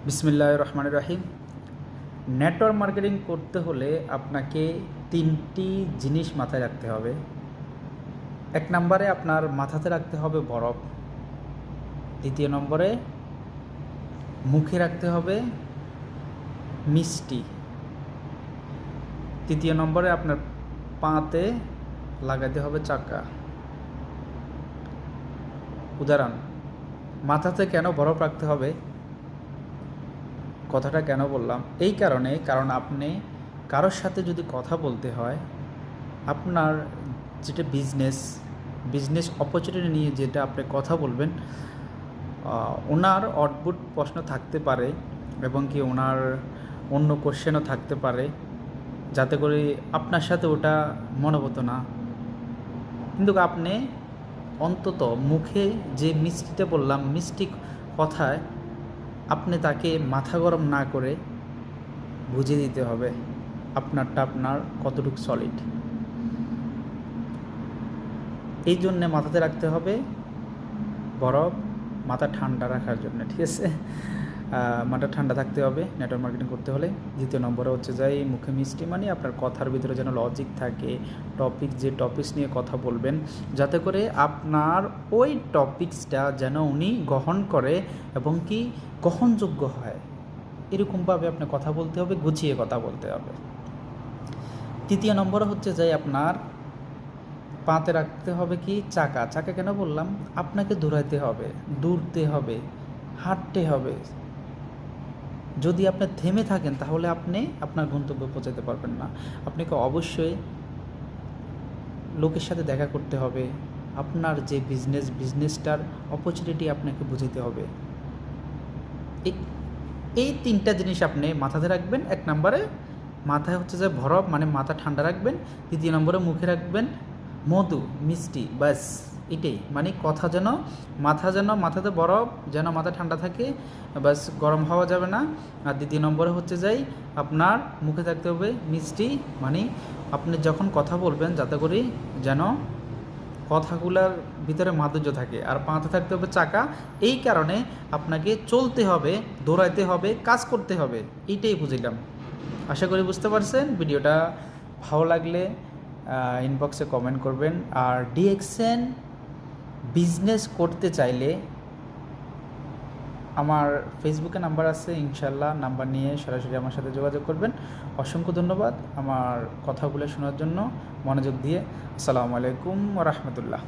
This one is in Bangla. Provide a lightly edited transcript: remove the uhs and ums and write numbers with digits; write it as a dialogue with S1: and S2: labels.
S1: বিসমিল্লাহির রহমানির রহিম। নেটওয়ার্ক মার্কেটিং করতে হলে আপনাকে ৩টি জিনিস মাথায় রাখতে হবে। ১ নম্বরে আপনার মাথাতে রাখতে হবে বরফ। ২য় নম্বরে মুখে রাখতে হবে মিষ্টি। ৩য় নম্বরে আপনার পাতে লাগাতে হবে চাকা। উদাহরণ, মাথাতে কেন বরফ রাখতে হবে, কথাটা কেন বললাম? এই কারণ আপনি কারোর সাথে যদি কথা বলতে হয়, আপনার যেটা বিজনেস অপরচুনিটি নিয়ে যেটা আপনি কথা বলবেন, ওনার অদ্ভুত প্রশ্ন থাকতে পারে এবং কি ওনার অন্য কোশ্চেনও থাকতে পারে, যাতে করে আপনার সাথে ওটা মনোভূত না। কিন্তু আপনি অন্তত মুখে যে মিষ্টিটা বললাম, মিষ্টি কথায় আপনি তাকে মাথা গরম না করে বুঝিয়ে দিতে হবে আপনারটা আপনার কতটুকু সলিড। এই জন্যে মাথাতে রাখতে হবে বরফ, মাথা ঠান্ডা রাখার জন্য, ঠিক আছে? মাথা ঠান্ডা থাকতে হবে নেটওয়ার্ক মার্কেটিং করতে হলে। ২য় নম্বরে হচ্ছে যাই মুখে মিষ্টি, মানে আপনার কথার ভিতরে যেন লজিক থাকে, যে টপিকস নিয়ে কথা বলবেন, যাতে করে আপনার ওই টপিকসটা যেন উনি গ্রহণ করে এবং কি গ্রহণযোগ্য হয়, এরকমভাবে আপনার কথা বলতে হবে, গুছিয়ে কথা বলতে হবে। ৩য় নম্বরে হচ্ছে যাই আপনার পাতে রাখতে হবে কি চাকা। কেন বললাম? আপনাকে দৌড়তে হবে, হাঁটতে হবে। যদি আপনি থেমে থাকেন তাহলে আপনি আপনার গন্তব্যে পৌঁছাতে পারবেন না। আপনাকে অবশ্যই লোকের সাথে দেখা করতে হবে, আপনার যে বিজনেসটার অপরচুনিটি আপনাকে বুঝতে হবে। এই ৩টা জিনিস আপনি মাথাতে রাখবেন। ১ নম্বরে মাথায় হচ্ছে যে বরফ, মানে মাথা ঠান্ডা রাখবেন। ২য় নম্বরে মুখে রাখবেন মধু, মিষ্টি, ব্যাস এটাই। মানে কথা যেন মাথাতে বরফ, যেন মাথা ঠান্ডা থাকে, ব্যাস গরম হওয়া যাবে না। আর ২য় নম্বরে হচ্ছে যাই আপনার মুখে থাকতে হবে মিষ্টি, মানে আপনি যখন কথা বলবেন যাতে করে যেন কথাগুলোর ভিতরে মাধুর্য থাকে। আর পাতে থাকতে হবে চাকা। এই কারণে আপনাকে চলতে হবে, দৌড়াইতে হবে, কাজ করতে হবে। এইটাই বুঝলাম। আশা করি বুঝতে পারছেন। ভিডিওটা ভালো লাগলে ইনবক্সে কমেন্ট করবেন। আর ডিএক্সএন বিজনেস করতে চাইলে আমার ফেসবুকে নাম্বার আছে, ইনশাল্লাহ নাম্বার নিয়ে সরাসরি আমার সাথে যোগাযোগ করবেন। অসংখ্য ধন্যবাদ আমার কথাগুলো শোনার জন্য মনোযোগ দিয়ে। আসসালামু আলাইকুম ওয়া রাহমাতুল্লাহ।